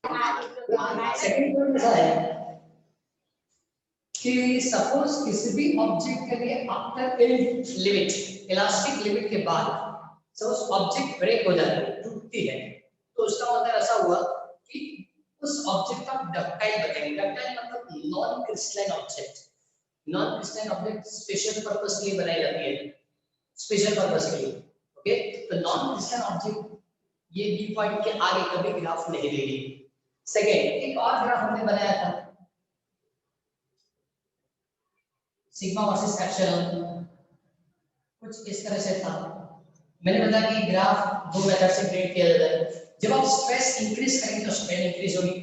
Second point ऐसा है कि सपोज किसी भी ऑब्जेक्ट के लिए after a limit, elastic limit के बाद सपोज ऑब्जेक्ट ब्रेक हो जाती है, टूटती है, तो उसका मतलब ऐसा हुआ कि उस ऑब्जेक्ट का डक्टाइल बताएंगे। डक्टाइल मतलब non crystalline object. Non crystalline object special purpose के लिए बनाई जाती है, स्पेशल पर्पस के लिए। ओके, तो नॉन क्रिस्टलाइन ऑब्जेक्ट ये बी पॉइंट के आगे कभी ग्राफ नहीं देगी। सेकेंड, एक और ग्राफ हमने बनाया था सिग्मा वर्सेस एप्सिलॉन, कुछ इस तरह से था। मैंने बताया कि ग्राफ दो मेथड से क्रिएट किया जाता है। जब आप स्ट्रेस इंक्रीज करेंगे तो स्ट्रेन इंक्रीज होगी,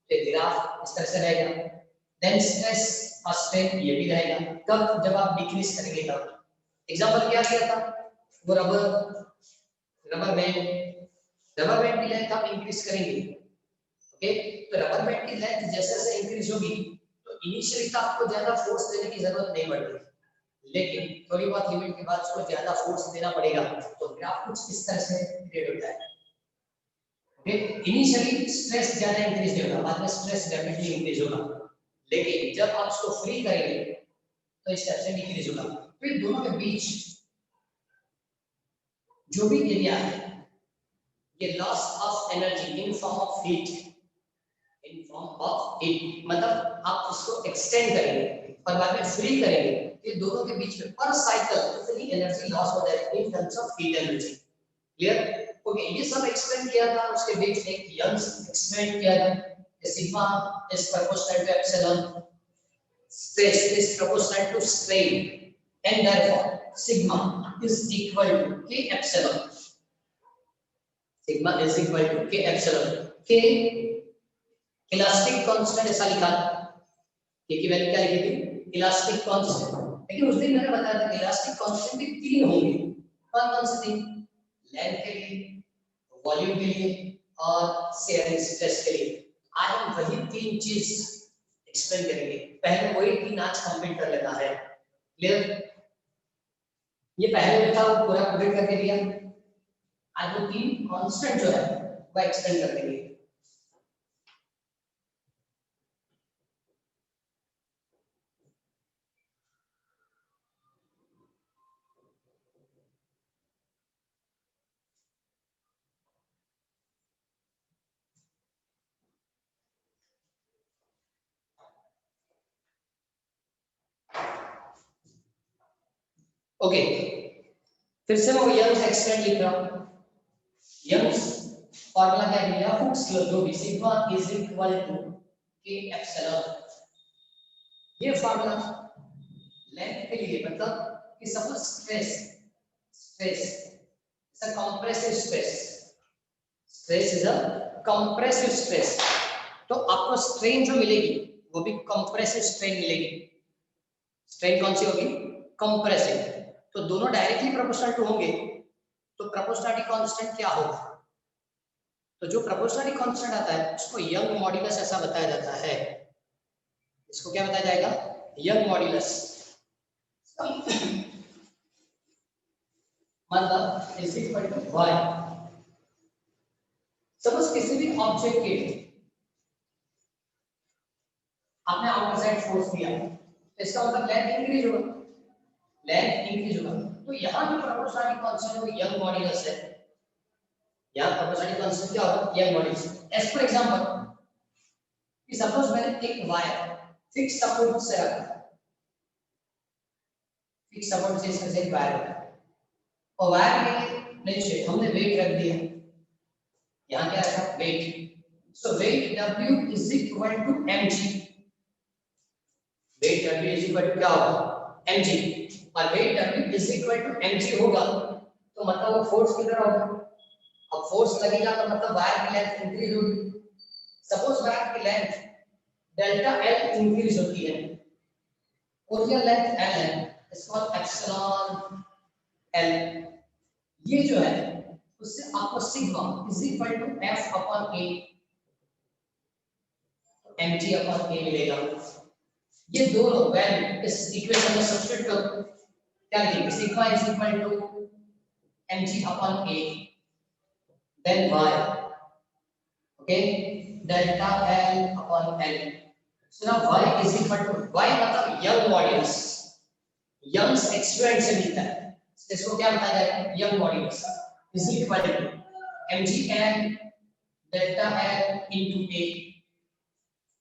तो ग्राफ इस तरह से रहेगा। देन स्ट्रेस और स्ट्रेन ये भी रहेगा। कब? जब आप डिक्रीज करेंगे तब। एग्जांपल क्या दिया था? वो रबर बैंड की लेंथ आप इंक्रीज करेंगे। ओके, तो रबर बैंड की लेंथ जैसे जैसे इंक्रीज होगी तो इनिशियली तो आपको ज्यादा फोर्स देने की जरूरत नहीं पड़ेगी, लेकिन थोड़ी बहुत लिमिट के बाद उसको ज्यादा फोर्स देना पड़ेगा, तो ग्राफ कुछ इस तरह से क्रिएट होता है। ओके, इनिशियली स्ट्रेस ज्यादा इंक्रीज नहीं होगा, बाद में स्ट्रेस रैपिडली इंक्रीज होगा, लेकिन जब आप उसको फ्री करेंगे तो इस तरह से डिक्रीज होगा। फिर दोनों के बीच जो भी एरिया है, ये loss of energy in form of heat, in form of heat मतलब आप उसको एक्सटेंड करेंगे और बाद में फ्री करेंगे, ये दोनों के बीच में पर साइकिल कितनी एनर्जी लॉस हो जाएगी in terms of heat energy. Clear? Okay, ये सब एक्सप्लेन किया था। उसके बीच एक यंग्स एक्सप्लेन किया था कि sigma is proportional to epsilon, stress is proportional to strain, and therefore sigma is equal to k epsilon. Sigma is equal to k epsilon. K elastic constant ऐसा लिखा, k की वैल्यू क्या लिखी थी? Elastic constant. लेकिन उस दिन मैंने बताया था कि इलास्टिक कांस्टेंट भी तीन होंगे। कौन कौन से तीन? लेंथ के लिए, वॉल्यूम के लिए और शेयरिंग स्ट्रेस के लिए। आज हम वही तीन चीज एक्सप्लेन करेंगे। पहले वही तीन आज कंप्लीट कर लेना है। क्लियर? ये पहले जो था वो पूरा कंप्लीट करके दिया, आज वो तीन कांस्टेंट जो है वो एक्सप्लेन कर देंगे। ओके, फिर से मैं यंग्स एक्सप्लेन लिख रहा हूं। यंग्स फार्मूला क्या दिया? हुक्स लॉ, जो भी sigma is equal to K epsilon. ये फार्मूला लेंथ के लिए मतलब कि suppose stress is a compressive stress is a compressive stress, तो आपको स्ट्रेन जो मिलेगी वो भी कंप्रेसिव स्ट्रेन मिलेगी। स्ट्रेन कौन सी होगी? कंप्रेसिव। तो दोनों डायरेक्टली प्रोपोर्शनल टू होंगे, तो प्रोपोर्शनलिटी कांस्टेंट क्या होगा? तो जो प्रोपोर्शनलिटी कांस्टेंट आता है उसको यंग मॉड्यूलस ऐसा बताया जाता है। इसको क्या बताया जाएगा? Young modulus. मतलब is equal to y। Suppose किसी भी ऑब्जेक्ट के आपने आउटर साइड फोर्स दिया, इसका मतलब लेंथ इंक्रीज होगा, तो यहाँ जो प्रोपोर्शनलिटी कांस्टेंट वो यंग मॉड्यूलस है। यहाँ प्रोपोर्शनलिटी कांस्टेंट क्या होगा? Young modulus. As for example कि सपोज मैंने एक वायर फिक्स सपोर्ट से रखा, फिक्स सपोर्ट से इसका एक वायर रखा, और वायर के नीचे हमने वेट रख दिया। यहाँ क्या रखा? Weight. So weight W is equal to mg। Weight W is equal to क्या होगा? mg। और weight W is equal to mg होगा तो मतलब वो फोर्स कितना होगा? अब फोर्स लगेगा तो मतलब वायर की लेंथ इंक्रीज होगी। सपोज वायर की लेंथ डेल्टा L इंक्रीज होती है, ओरिजिनल लेंथ L है, इसको एप्सिलॉन L। ये जो है उससे आपको sigma is equal to F upon A, mg upon A मिलेगा। ये दोनों वैल्यू इस इक्वेशन में सब्स्टिट्यूट करो, क्या लिखेंगे? Sigma is equal to mg upon A then y। Okay, delta L upon L. So now y is equal to, y मतलब Young modulus, Young's experiment से मिलता है, इसको क्या बताया जाएगा, Young modulus is equal to mgn delta L into a,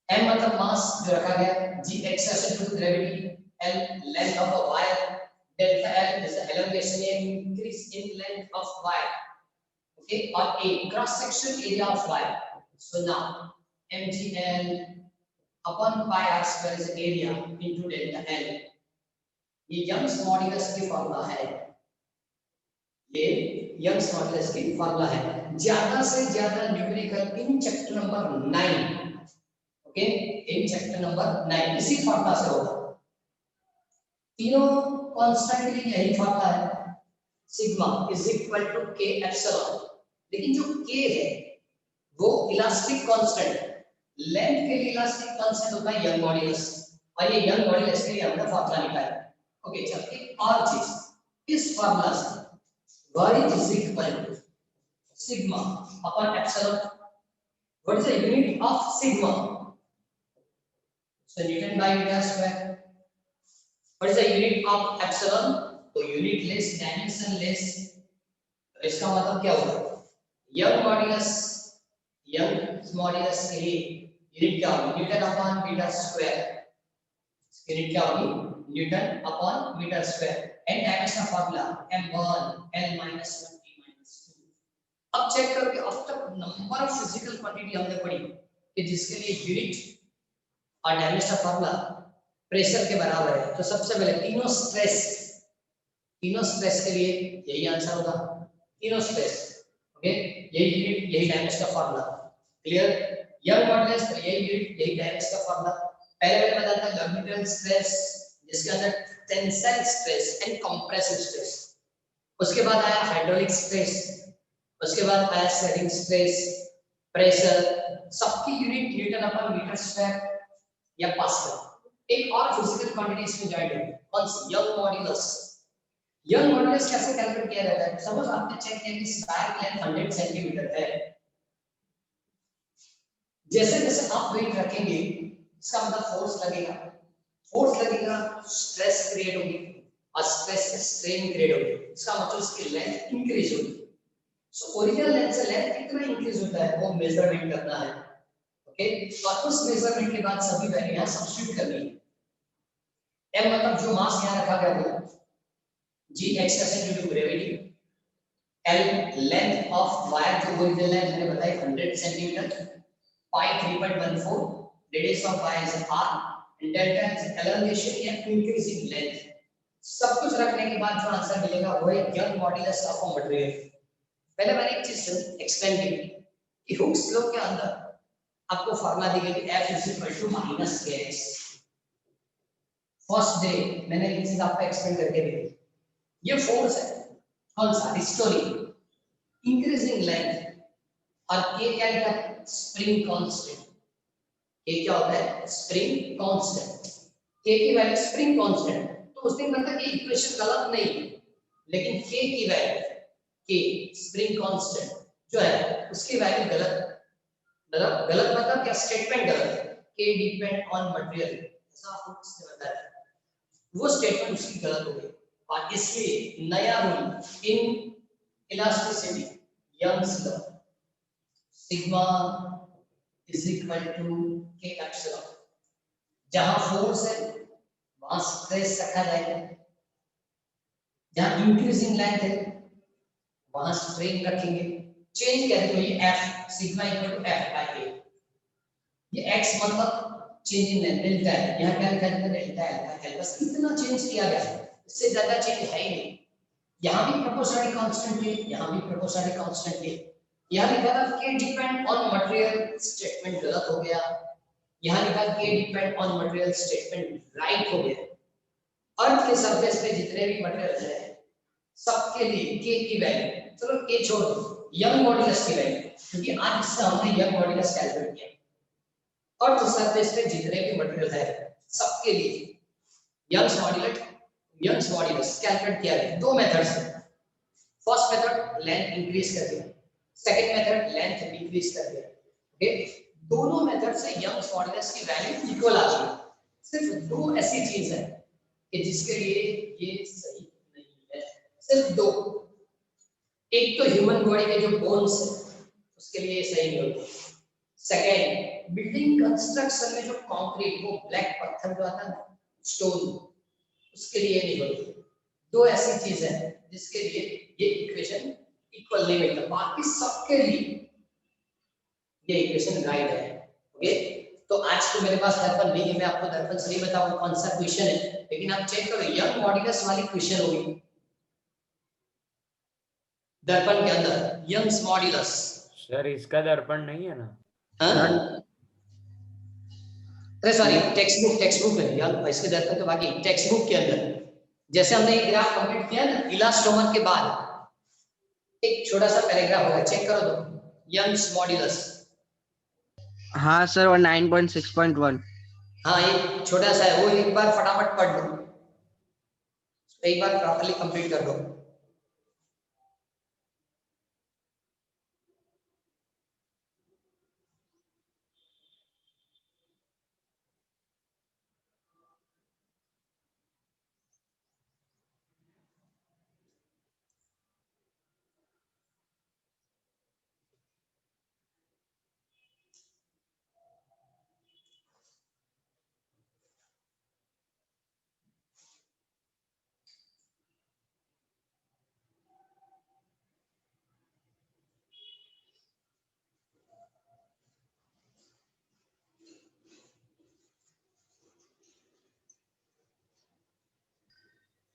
m मतलब mass जो रखा गया, g acceleration to gravity, l length of a wire, delta l is the elongation and increase in length of wire, okay, or a cross sectional area of wire. So now mgl upon pi r square is area into delta l. ये Young's modulus की formula है, ये Young's modulus की formula है। ज्यादा से ज्यादा numerical in chapter number 9, okay, in chapter number 9 इसी फॉर्मूला से होगा। तीनों कांस्टेंट के लिए यही फॉर्मूला है, sigma is equal to K epsilon. लेकिन जो के है वो इलास्टिक कांस्टेंट, लेंथ के लिए इलास्टिक कांस्टेंट होता है यंग मॉड्यूलस, और ये यंग मॉड्यूलस के लिए हमने फॉर्मूला निकाला। ओके, चल एक और चीज, इस फॉर्मूला से y is equal to sigma upon epsilon. What is the unit of sigma? So newton by metre square. What is the unit of epsilon? तो unitless, dimensionless, इसका मतलब क्या होगा? यंग मॉड्यूलस के लिए यूनिट क्या होगी? Newton upon metre square. Unit क्या होगी? Newton upon metre square. And dimension formula m1 l minus 1 t minus 2। अब चेक करो कि अब तक नंबर ऑफ फिजिकल क्वांटिटी हमने पढ़ी कि जिसके लिए यूनिट और डायमेंशन फार्मूला प्रेशर के बराबर है। तो सबसे पहले तीनों स्ट्रेस के लिए यही आंसर होगा, तीनों स्ट्रेस, ओके, यही यूनिट यही डायमेंशन का फार्मूला। क्लियर? यंग मॉड्यूलस तो यही यूनिट यही डायमेंशन का फार्मूला। पहले मैंने बताया था लॉन्गिट्यूडनल स्ट्रेस, जिसके अंदर tensile stress and compressive stress, उसके बाद आया हाइड्रोलिक स्ट्रेस, उसके बाद आया सेटिंग स्ट्रेस, प्रेशर, सबकी unit newton upon metre square या पास्कल। एक और फिजिकल क्वांटिटी इसमें ज्वाइन है, कौन सी? Young modulus. यंग मॉड्यूलस कैसे कैलकुलेट किया जाता है? सपोज आपने चेक किया कि स्क्वायर लेंथ 100 सेंटीमीटर है, जैसे जैसे आप वेट रखेंगे इसका मतलब फोर्स लगेगा, स्ट्रेस क्रिएट होगी, और स्ट्रेस से स्ट्रेन क्रिएट होगी, इसका मतलब इसकी लेंथ इंक्रीज होगी। सो ओरिजिनल लेंथ से लेंथ कितना इंक्रीज होता है वो मेजरमेंट करना है, ओके, और उस मेजरमेंट के बाद सभी वैल्यू यहां सब्स्टिट्यूट करनी है। m मतलब जो मास यहां रखा गया वो, g acceleration due to gravity, l length of wire जो ओरिजिनल लेंथ मैंने बताई 100 centimetre, pi 3.14, radius of wire is r, and delta is elongation या increase in length। सब कुछ रखने के बाद जो आंसर मिलेगा वो है young modulus of a material. पहले मैंने एक चीज एक्सप्लेन की कि हुक्स लॉ के अंदर आपको फार्मूला दी गई F = -kx। फर्स्ट डे मैंने ये चीज आपको एक्सप्लेन करके दी। ये फोर्स है, कौन सा? रिस्टोरिंग, इंक्रीजिंग लेंथ, और k क्या लिखा है? Spring constant. k क्या होता है? Spring constant. k की वैल्यू स्प्रिंग कांस्टेंट, तो उस दिन मतलब ये इक्वेशन गलत नहीं है, लेकिन k की वैल्यू, k स्प्रिंग कांस्टेंट जो है उसकी वैल्यू गलत मतलब क्या? स्टेटमेंट गलत है। k डिपेंड ऑन मटेरियल, ऐसा आपको किसने बताया? वो स्टेटमेंट उसकी गलत हो गई, और इसलिए नया rule in elasticity, Young's law, sigma is equal to K epsilon. जहां फोर्स है वहां स्ट्रेस रखा जाएगा, जहां इंक्रीजिंग लेंथ है वहां स्ट्रेन रखेंगे। चेंज कर दो, ये f sigma equal to f by a, ये x मतलब चेंज इन लेंथ डेल्टा है, यहां क्या लिखा है? डेल्टा है, बस इतना चेंज किया गया है, इससे ज्यादा चेंज है ही नहीं। यहां भी प्रोपोर्शनलिटी कांस्टेंट है, यहां भी प्रोपोर्शनलिटी कांस्टेंट है। यहां लिखा था k depend on material, statement गलत हो गया। यहां लिखा k depend on material, statement right हो गया। अर्थ के सरफेस पे जितने भी मटेरियल है सबके लिए k की वैल्यू, चलो k छोड़ दो, यंग मॉड्यूलस की वैल्यू, क्योंकि आज इससे हमने यंग मॉड्यूलस कैलकुलेट किया। अर्थ सरफेस पे जितने भी मटेरियल है सबके लिए यंग्स मॉड्यूलस कैलकुलेट किया गया। दो मेथड्स है, फर्स्ट मेथड लेंथ इंक्रीज कर दिया, सेकंड मेथड लेंथ डिक्रीज कर दिया, ओके। दोनों मेथड से यंग्स मॉडुलस की वैल्यू इक्वल आती है। सिर्फ दो ऐसी चीज है कि जिसके लिए ये सही नहीं है, सिर्फ दो। एक तो ह्यूमन बॉडी के जो बोन्स है उसके लिए सही नहीं होती। सेकेंड, बिल्डिंग कंस्ट्रक्शन में जो कंक्रीट, वो ब्लैक पत्थर जो आता है ना, स्टोन, उसके लिए नहीं होती। दो ऐसी चीज है जिसके लिए ये इक्वेशन इक्वल नहीं मिलता, बाकी सबके लिए ये इक्वेशन राइट है। ओके, तो आज तो मेरे पास दर्पण नहीं है, मैं आपको दर्पण से नहीं बताऊंगा कौन सा क्वेश्चन है, लेकिन आप चेक करो, यंग मॉड्यूलस वाली क्वेश्चन होगी दर्पण के अंदर, यंग्स मॉड्यूलस। सर इसका दर्पण नहीं है ना? हाँ, अरे सॉरी, टेक्स्ट बुक है यार, इसके दर्पण के बाकी टेक्स्ट बुक के अंदर जैसे हमने ये ग्राफ कंप्लीट किया ना, इलास्टोमर के बाद एक छोटा सा पैराग्राफ होगा, चेक करो तो, यंग्स मॉड्यूलस। हाँ सर, वो 9.6.1। हाँ, ये छोटा सा है, वो एक बार फटाफट पढ़ लो, एक बार प्रॉपर्ली कंप्लीट कर दो।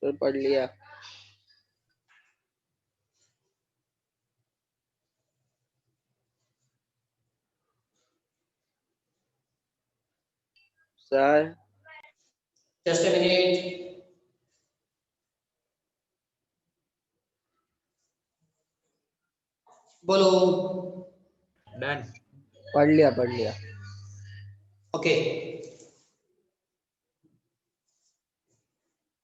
सर पढ़ लिया। सर जस्ट ए मिनट, बोलो। डन। पढ़ लिया पढ़ लिया। ओके,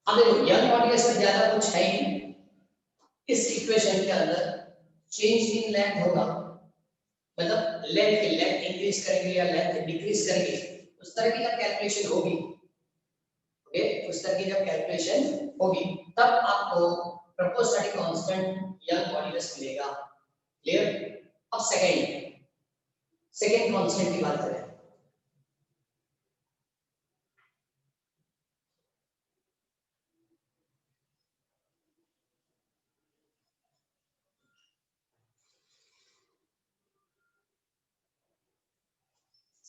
अब देखो यंग मॉड्यूलस में ज्यादा कुछ है ही नहीं। इस इक्वेशन के अंदर चेंज इन लेंथ होगा, मतलब लेंथ इंक्रीज करेंगे या लेंथ डिक्रीज करेंगे, उस तरह की जब कैलकुलेशन होगी, ओके, उस तरह की जब कैलकुलेशन होगी तब आपको proposed static constant young modulus मिलेगा। क्लियर? अब सेकंड कांस्टेंट की बात करें,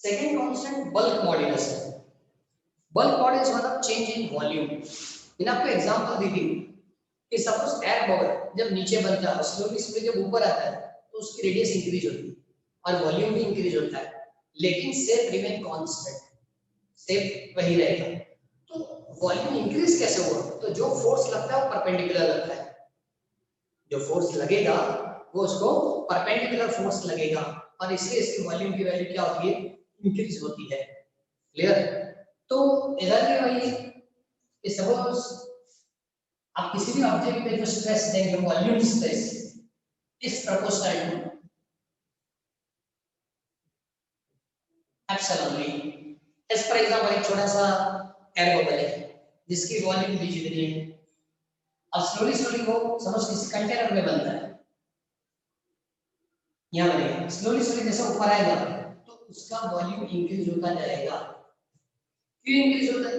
सेकंड कांस्टेंट बल्क मॉड्यूलस है। बल्क मॉड्यूलस मतलब चेंज इन वॉल्यूम। मैंने आपको एग्जांपल दी थी कि सपोज एयर बबल जब नीचे बनता है, स्लोली स्लोली जब ऊपर आता है तो उसकी रेडियस इंक्रीज होती है और वॉल्यूम भी इंक्रीज होता है, लेकिन शेप रिमेन कांस्टेंट, शेप वही रहेगा। तो वॉल्यूम इंक्रीज कैसे हुआ? तो जो फोर्स लगता है वो परपेंडिकुलर लगता है, जो फोर्स लगेगा वो उसको परपेंडिकुलर फोर्स लगेगा, और इसलिए इसकी वॉल्यूम की वैल्यू क्या होती है? इंक्रीज होती है। क्लियर? तो इधर भी वही, सपोज आप किसी भी ऑब्जेक्ट पे जो स्ट्रेस देंगे, volume stress, is proportional to epsilon v। As for example एक छोटा सा एयर बबल है जिसकी वॉल्यूम v जितनी है, अब स्लोली स्लोली वो समझ किसी कंटेनर में बनता है, यहाँ बनेगा, स्लोली स्लोली जैसे ऊपर आएगा तो उसका वॉल्यूम इंक्रीज होता जाएगा। क्यों इंक्रीज होता है?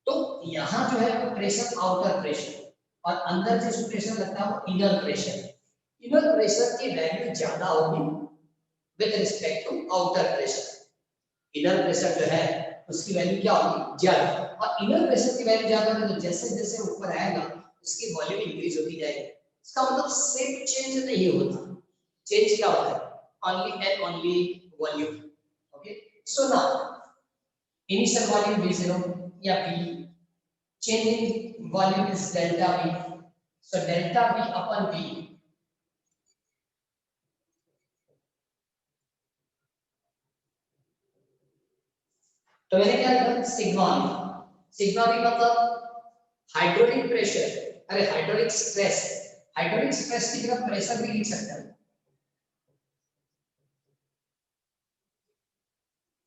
तो यहाँ जो है वो प्रेशर आउटर प्रेशर, और अंदर जो प्रेशर लगता है वो इनर प्रेशर। इनर प्रेशर की वैल्यू ज्यादा होगी with respect to outer pressure. Inner pressure जो है उसकी वैल्यू क्या होगी? ज्यादा, और इनर प्रेशर की वैल्यू ज्यादा होगी तो जैसे जैसे ऊपर आएगा उसकी वॉल्यूम इंक्रीज होती जाएगी। इसका मतलब शेप चेंज नहीं होता, चेंज क्या होता है? Only and only volume. Okay, so now initial volume v0 या v, change in volume is delta v, so delta v upon v, तो मैंने क्या लिखा? Sigma v। सिग्मा v मतलब हाइड्रोलिक प्रेशर, अरे हाइड्रोलिक स्ट्रेस, हाइड्रोलिक स्ट्रेस की जगह pressure भी लिख सकते हैं।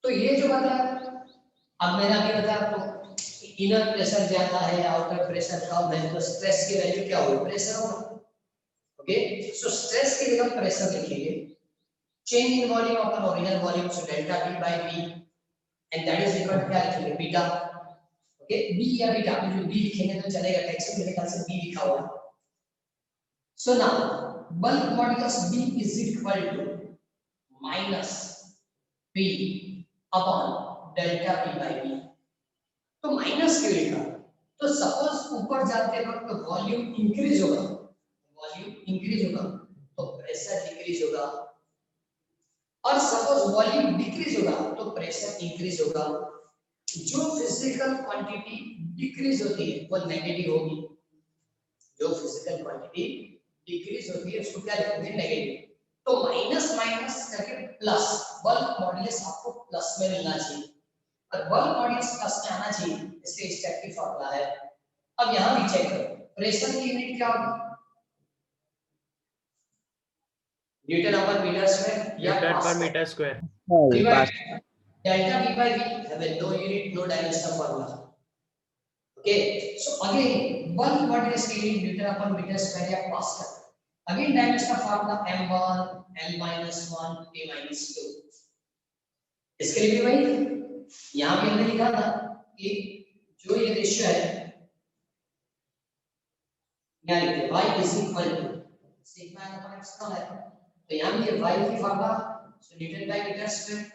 तो ये जो बताया, अब मैंने अभी बताया आपको इनर प्रेशर ज्यादा है, आउटर प्रेशर कम है, तो स्ट्रेस की वैल्यू क्या होगी, प्रेशर होगा। ओके, सो स्ट्रेस की जगह प्रेशर लिखेंगे, change in volume upon original volume, so delta V by V, and that is equal to क्या लिखेंगे, बीटा। ओके, B या बीटा, जो B लिखेंगे तो चलेगा, टेक्स्ट में मेरे ख्याल से B लिखा हुआ है। So now bulk modulus B is equal to minus P upon delta P by V। तो माइनस क्यों लिखा, तो सपोज ऊपर जाते वक्त वॉल्यूम इंक्रीज होगा, वॉल्यूम इंक्रीज होगा तो प्रेशर डिक्रीज होगा, और सपोज वॉल्यूम डिक्रीज होगा तो प्रेशर इंक्रीज होगा। जो फिजिकल क्वांटिटी डिक्रीज होती है वो नेगेटिव होगी, जो फिजिकल क्वांटिटी डिक्रीज होती है उसको क्या लिखेंगे, नेगेटिव। तो माइनस माइनस करके प्लस, बल्क मॉड्यूलस आपको प्लस में मिलना चाहिए, और बल्क मॉड्यूलस प्लस में आना चाहिए, इसलिए इस टाइप की फॉर्मूला है। अब यहां भी चेक करो, प्रेशर की यूनिट क्या होगी, न्यूटन अपर मीटर स्क्वायर या न्यूटन पर pascal. Metre square. Delta V by V have a no unit, no dimensional formula. Okay, so again, bulk modulus के लिए न्यूटन अपन मीटर स्क्वायर या pascal. Again, dimensional formula m1 l minus 1 t minus 2। इसके लिए भी वही, यहाँ भी हमने लिखा था कि जो ये रेशियो है, यहाँ लिखते y is equal to sigma upon epsilon है, तो यहाँ भी ये y की formula, so newton by metre square,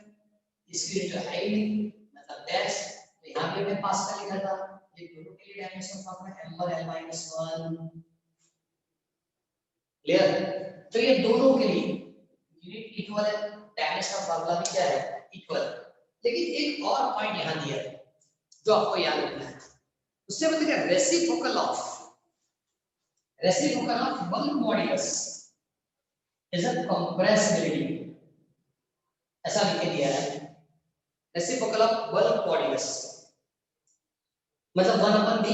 इसके लिए जो है मतलब डैश, तो यहाँ भी हमने पास्कल लिखा था, ये दोनों के लिए dimension formula m1 l minus 1। Clear, तो ये दोनों के लिए यूनिट इक्वल है, डायमेंशन फॉर्मूला भी क्या है, इक्वल। लेकिन एक और पॉइंट यहाँ दिया है जो आपको याद रखना है, उससे बताइए reciprocal of bulk modulus is a compressibility, ऐसा लिख के दिया है। रेसिप्रोकल ऑफ बल्क मॉड्यूलस मतलब 1/b,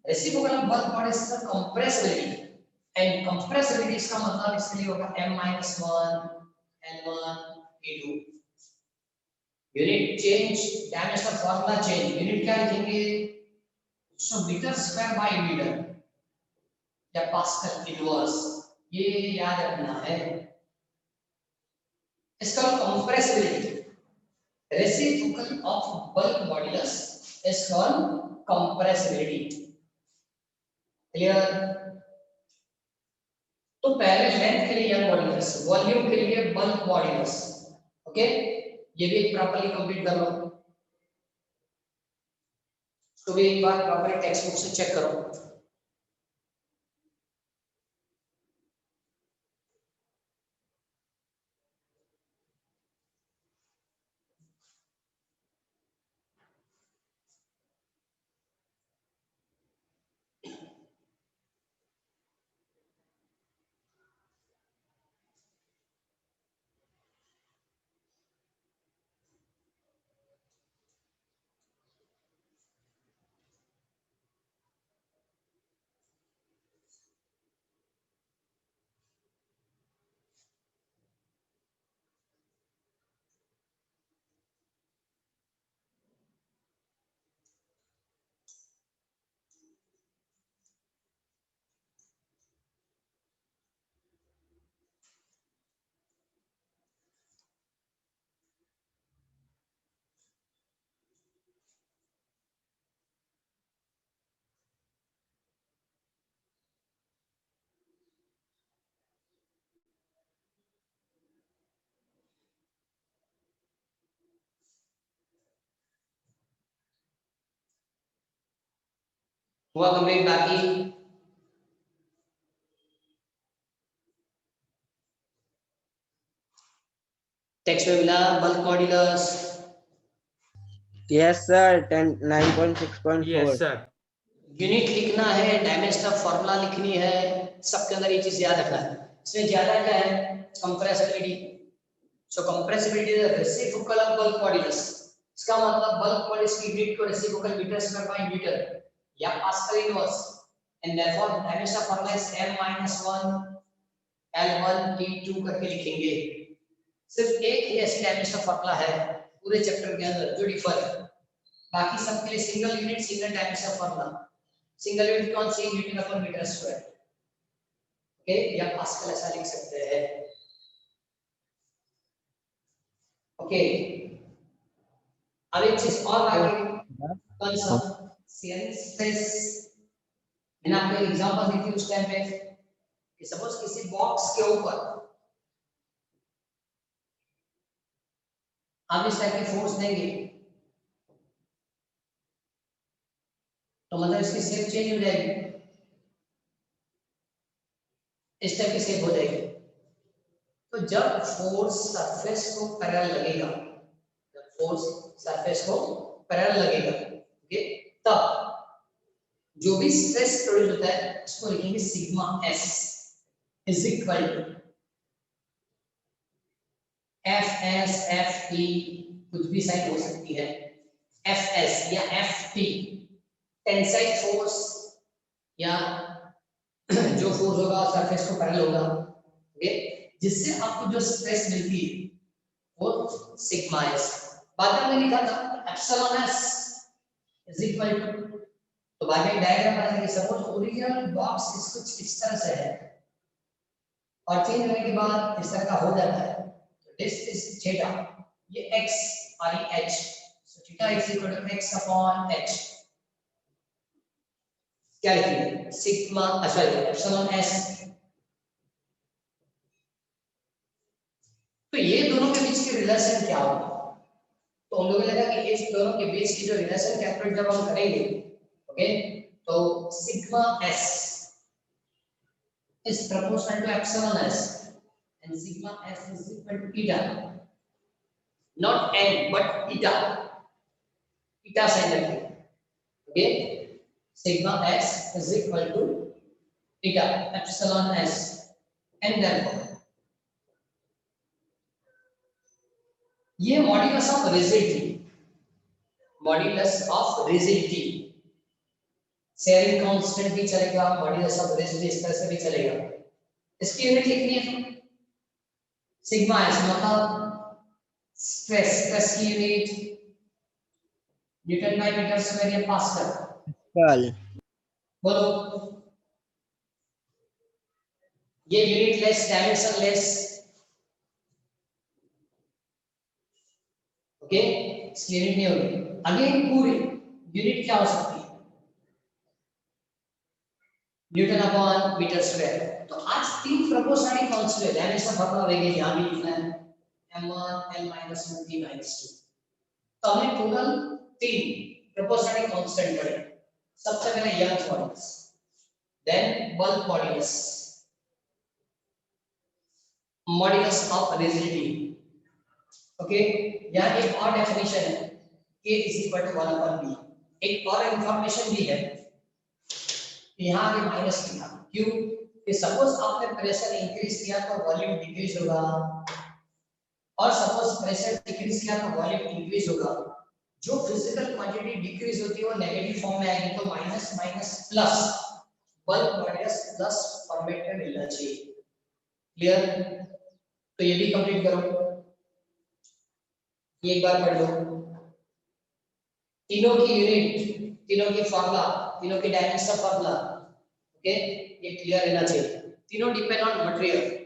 reciprocal of bulk modulus is a compressibility, and compressibility इसका मतलब इसके लिए होगा m-1 l1 p2। Unit change, dimensional formula change, unit क्या लिखेंगे, सो मीटर स्क्वायर बाय मीटर या पास्कल इनवर्स, ये याद रखना है। इसका compressibility, reciprocal of bulk modulus is called compressibility. Clear, तो पहले लेंथ के लिए यह मॉड्यूलस, वॉल्यूम के लिए बल्क मॉड्यूलस। ओके, ये भी एक प्रॉपर्ली कंप्लीट कर लो, तो भी एक बार प्रॉपर्ली टेक्स्ट बुक से चेक करो। हुआ कंप्लीट, बाकी टेक्स्ट में मिला bulk modulus, yes sir 9.6.4। Yes sir. Unit लिखना है, डायमेंशनल फार्मूला लिखनी है, सबके अंदर ये चीज याद रखना है। इसमें ज्यादा क्या है, compressibility, so compressibility is the reciprocal of bulk modulus. इसका मतलब बल्क मॉड्यूलस की यूनिट को reciprocal metre square by metre या pascal inverse, and therefore dimensional formula is m-1 l1 t2 करके लिखेंगे। सिर्फ एक ही ऐसी डायमेंशनल फार्मूला है पूरे चैप्टर के अंदर जो डिफर है। बाकी सबके लिए single unit single dimension formula, single unit कौन सी, newton upon metre square. Okay, या पास्कल ऐसा लिख सकते हैं। ओके, अब एक चीज और आगे कौन सा, शेयरिंग स्ट्रेस। मैंने आपको एग्जांपल दी थी उस टाइम पे कि सपोज किसी बॉक्स के ऊपर आप इस टाइप की फोर्स देंगे तो मतलब इसकी शेप चेंज हो जाएगी, इस टाइप की शेप हो जाएगी। तो जब फोर्स सरफेस को पैरेलल लगेगा, जब फोर्स सरफेस को पैरेलल लगेगा, ओके, तब जो भी स्ट्रेस प्रोड्यूस होता है उसको लिखेंगे sigma S is equal to F S F T, कुछ भी साइन हो सकती है, एफ एस या एफ टी टेंसाइल फोर्स, या जो फोर्स होगा सरफेस को पैरेलल होगा, ओके, जिससे आपको जो स्ट्रेस मिलती है वो सिग्मा एस। बाद में हमने लिखा था epsilon S is equal to, तो बाद में डायग्राम बनाएंगे। सपोज ओरिजिनल बॉक्स कुछ इस तरह से है और चेंज होने के बाद इस तरह का हो जाता है, तो दिस इज थीटा, ये x और ये h, so theta is equal to x upon h। क्या लिखेंगे, सिग्मा सॉरी एप्सिलॉन s। तो ये दोनों के बीच की रिलेशन क्या होगा, तो हम लोगों ने लगा कि इस दोनों के बीच की जो रिलेशन कैलकुलेट जब हम करेंगे, ओके, तो sigma s is proportional to epsilon s and sigma s is equal to eta, not n but eta, eta sign रखेंगे, okay, sigma s is equal to eta epsilon s and therefore ये modulus of rigidity, modulus of rigidity, sharing constant भी चलेगा, modulus of rigidity इस तरह से भी चलेगा। इसकी यूनिट लिखनी है सिग्मा एस, मतलब स्ट्रेस, स्ट्रेस की unit newton by metre square या पास्कल। Pascal. बोलो, ये unitless dimensionless, okay, इसकी यूनिट नहीं होगी। अगेन पूरी यूनिट क्या हो सकती है, न्यूटन अपॉन मीटर स्क्वायर। तो आज तीन प्रोपोर्शनलिटी कांस्टेंट है, डायमेंशन फॉर्मूला देंगे, यहां भी लिखना है m1 l -1 p -2। तो हमने टोटल तीन प्रोपोर्शनलिटी कांस्टेंट पढ़े। सबसे पहले Young modulus, then bulk modulus, modulus of rigidity, okay. यहाँ एक और डेफिनेशन है k is equal to 1 upon b। एक और इंफॉर्मेशन भी है, यहाँ आगे माइनस लिखा, क्यों, कि सपोज आपने प्रेशर इंक्रीज किया तो वॉल्यूम डिक्रीज होगा, और सपोज प्रेशर डिक्रीज किया तो वॉल्यूम इंक्रीज होगा। जो फिजिकल क्वांटिटी डिक्रीज होती है वो नेगेटिव फॉर्म में आएगी, तो minus minus plus, bulk modulus plus format में मिलना चाहिए। क्लियर, तो ये भी कंप्लीट करो, ये एक बार पढ़ लो। तीनों की यूनिट, तीनों की फॉर्मूला, तीनों की डायमेंशन फॉर्मूला, ओके, ये क्लियर रहना चाहिए। तीनों depend on material.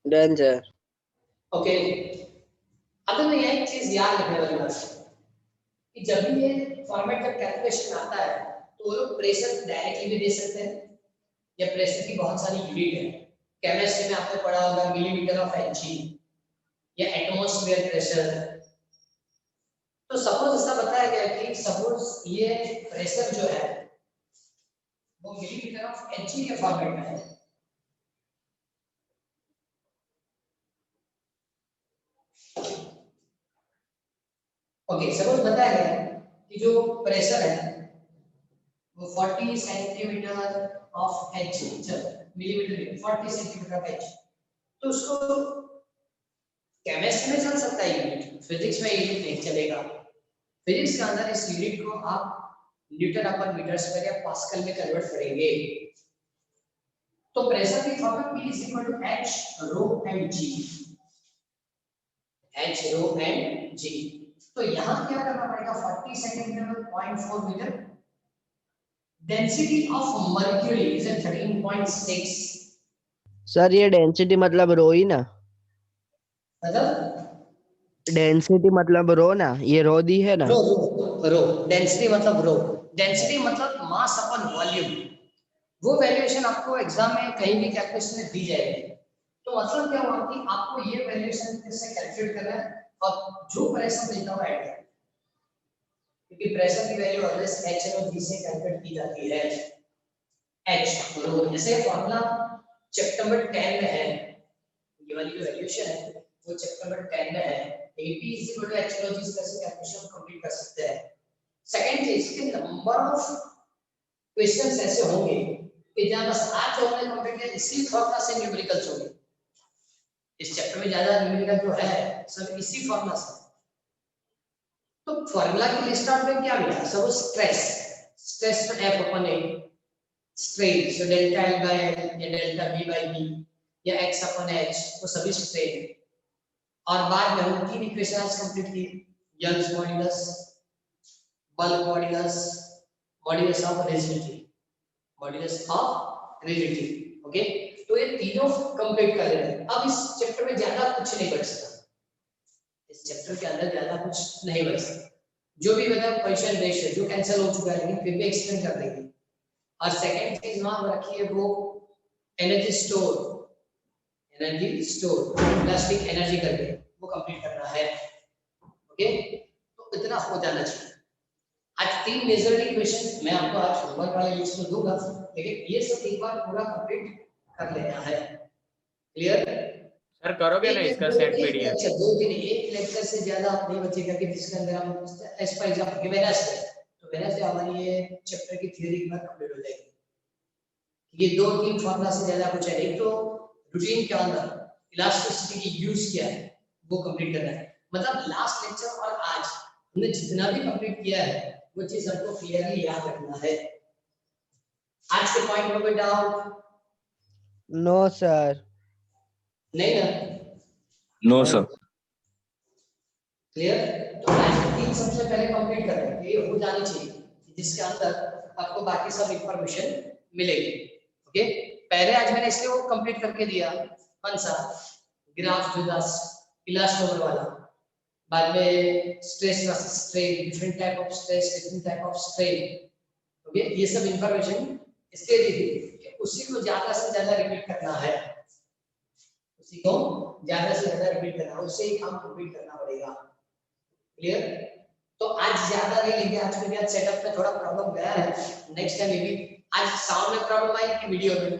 Done, sir. Okay, अब तो ये एक चीज याद रखने वाली बात है कि जब भी ये फॉर्मेट का कैलकुलेशन आता है तो वो लोग प्रेशर डायरेक्टली भी दे सकते हैं या प्रेशर की बहुत सारी यूनिट है। केमिस्ट्री में आपने पढ़ा होगा मिलीमीटर ऑफ एचजी या एटमॉस्फेयर प्रेशर। तो सपोज ऐसा बताया गया कि सपोज ये प्रेशर जो है वो मिलीमीटर ऑफ एचजी के फॉर्मेट में है। ओके, सपोज बताया गया कि जो प्रेशर है वो 40 centimetre of H, millimetre 40 centimetre of H. तो उसको केमिस्ट्री में चल सकता है यूनिट, फिजिक्स में यूनिट नहीं चलेगा। फिजिक्स के अंदर इस यूनिट को आप न्यूटन अपन मीटर स्क्वायर या पास्कल में कन्वर्ट करेंगे। तो प्रेशर की formula P is equal to H rho and G, H rho and G। तो यहाँ क्या करना पड़ेगा, 40 सेंटीमीटर में 0.4 metre, density of mercury is 13.6। Sir ये डेंसिटी मतलब रो ही ना, मतलब डेंसिटी मतलब रो ना, ये रो दी है ना। रो रो डेंसिटी मतलब रो, डेंसिटी मतलब मास अपन वॉल्यूम। वो वैल्यूएशन आपको एग्जाम में कहीं भी कैलकुलेशन में दी जाएगी। तो मतलब क्या हुआ कि आपको ये वैल्यूएशन से कैलकुलेट करना है और जो प्रेशर देता हुआ ऐड करना है, क्योंकि प्रेशर की वैल्यू ऑलवेज h और g से कैलकुलेट की जाती है। h रो, जैसे फॉर्मूला चैप्टर नंबर 10 में है, ये वाली जो वैल्यूएशन है वो चैप्टर नंबर 10 में है। AP h और g से कैसे कैलकुलेशन कंप्लीट कर सकते हैं। सेकंड चीज के नंबर ऑफ क्वेश्चंस ऐसे होंगे कि जहां बस आज जो हमने कंप्लीट किया इसी फॉर्मूला से न्यूमेरिकल्स होंगे। इस चैप्टर में ज्यादा न्यूमेरिकल जो है सब इसी फॉर्मूला से। तो फॉर्मूला की लिस्ट आउट में क्या मिला, सब स्ट्रेस, स्ट्रेस तो F upon A, strain so delta L by L या डेल्टा B बाय B या X अपन H, वो सभी स्ट्रेन। और बाद में हम तीन इक्वेशन आज कंप्लीट की, Young's modulus, bulk modulus, modulus of rigidity, modulus of rigidity. Okay, तो ये तीनों कंप्लीट कर रहे हैं। अब इस चैप्टर में ज्यादा कुछ नहीं बच सकता, इस चैप्टर के अंदर ज्यादा कुछ नहीं बच सकता। जो भी मतलब पोजीशन रेशियो जो कैंसिल हो चुका है लेकिन फिर भी एक्सप्लेन कर देंगे। और सेकंड चीज वहां रखी है वो energy store, energy store plastic energy करके वो कंप्लीट करना है। ओके, तो इतना हो जाना चाहिए। आज तीन मेजरली क्वेश्चन मैं आपको आज होमवर्क वाले लिस्ट में दूंगा, लेकिन ये सब एक बार पूरा कंप्लीट कर लेना है। क्लियर सर करोगे ना इसका सेंड एक पीडीएफ? लेक्चर, दो दिन एक लेक्चर से ज्यादा आप नहीं बचेगा कि जिसके अंदर हम एज फॉर एग्जांपल वेडनेसडे, तो वेडनेसडे हमारी ये चैप्टर की थ्योरी की बात कंप्लीट हो जाएगी। ये दो तीन फॉर्मूला से ज्यादा कुछ है नहीं। तो रूटीन के अंदर इलास्टिसिटी की यूज किया है वो कंप्लीट करना है। मतलब लास्ट लेक्चर और आज हमने जितना भी कंप्लीट किया है वो चीज हमको क्लियरली याद रखना है। आज के पॉइंट में कोई डाउट? No sir. नहीं ना? No sir. क्लियर? तो आज के तीन सबसे पहले कंप्लीट कर रहे हैं, ये हो जानी चाहिए जिसके अंदर आपको बाकी सब इंफॉर्मेशन मिलेगी। ओके, पहले आज मैंने इसलिए वो कंप्लीट करके दिया, कौन सा ग्राफ जो दास इलास्टोमर वाला, बाद में stress versus strain, different type of stress, different type of strain. Okay, ये सब इंफॉर्मेशन इसलिए दी थी कि उसी को ज्यादा से ज्यादा रिपीट करना है, उसी को ज्यादा से ज्यादा रिपीट करना है, उससे ही काम कंप्लीट करना पड़ेगा। क्लियर? तो आज ज्यादा नहीं लेंगे, आज के लिए सेटअप में थोड़ा प्रॉब्लम गया है, नेक्स्ट टाइम मे बी। आज साउंड में प्रॉब्लम आई कि वीडियो में?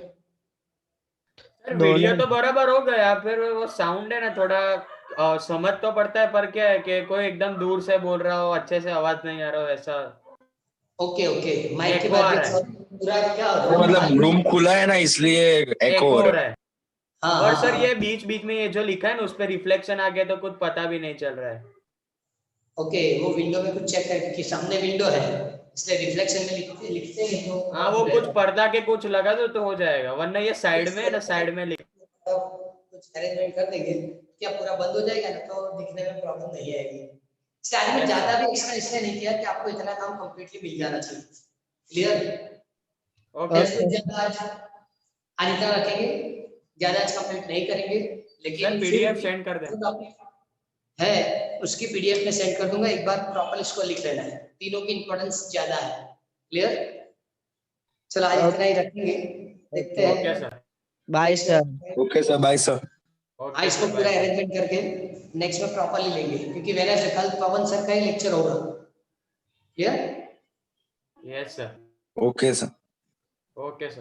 सर वीडियो तो बराबर हो गया, फिर वो साउंड है ना थोड़ा समझ तो पड़ता है, पर क्या है कि कोई एकदम दूर से बोल रहा हो, अच्छे से आवाज नहीं आ रहा हो ऐसा। ओके ओके, माइक के Echo आ बाद रहा है। पूरा क्या हो वो रहा है? मतलब रूम खुला है ना इसलिए एको हो रहा है। है। हाँ और हाँ, सर हाँ। ये बीच बीच में ये जो लिखा है ना उस पर रिफ्लेक्शन आ गया तो कुछ पता भी नहीं चल रहा है। ओके, वो विंडो में कुछ चेक कर कि सामने विंडो है इसलिए रिफ्लेक्शन में लिखते हैं तो हाँ वो कुछ पर्दा के कुछ लगा दो तो हो जाएगा, वरना ये साइड में है ना, साइड में लिख कुछ अरेंजमेंट कर देंगे, क्या पूरा बंद हो जाएगा ना तो दिखने में प्रॉब्लम नहीं आएगी। स्टार्टिंग में ज्यादा भी एक्स्ट्रा इसलिए नहीं किया कि आपको इतना काम कंप्लीटली मिल जाना चाहिए। क्लियर? ओके आज इतना रखेंगे। ज्यादा आज कंप्लीट नहीं करेंगे, सर लेकिन पीडीएफ सेंड कर दे। है उसकी पीडीएफ में सेंड कर दूंगा, एक बार प्रॉपर इसको लिख लेना है, तीनों की इंपॉर्टेंस ज्यादा है। क्लियर? चलो आज इतना ही रखेंगे, देखते हैं। Okay sir. Bye sir. Okay sir, bye sir. हाँ, इसको पूरा अरेंजमेंट करके नेक्स्ट में प्रॉपरली लेंगे, क्योंकि वेनसडे कल पवन सर का ही लेक्चर होगा। Clear? Yes sir. Okay sir. Okay sir.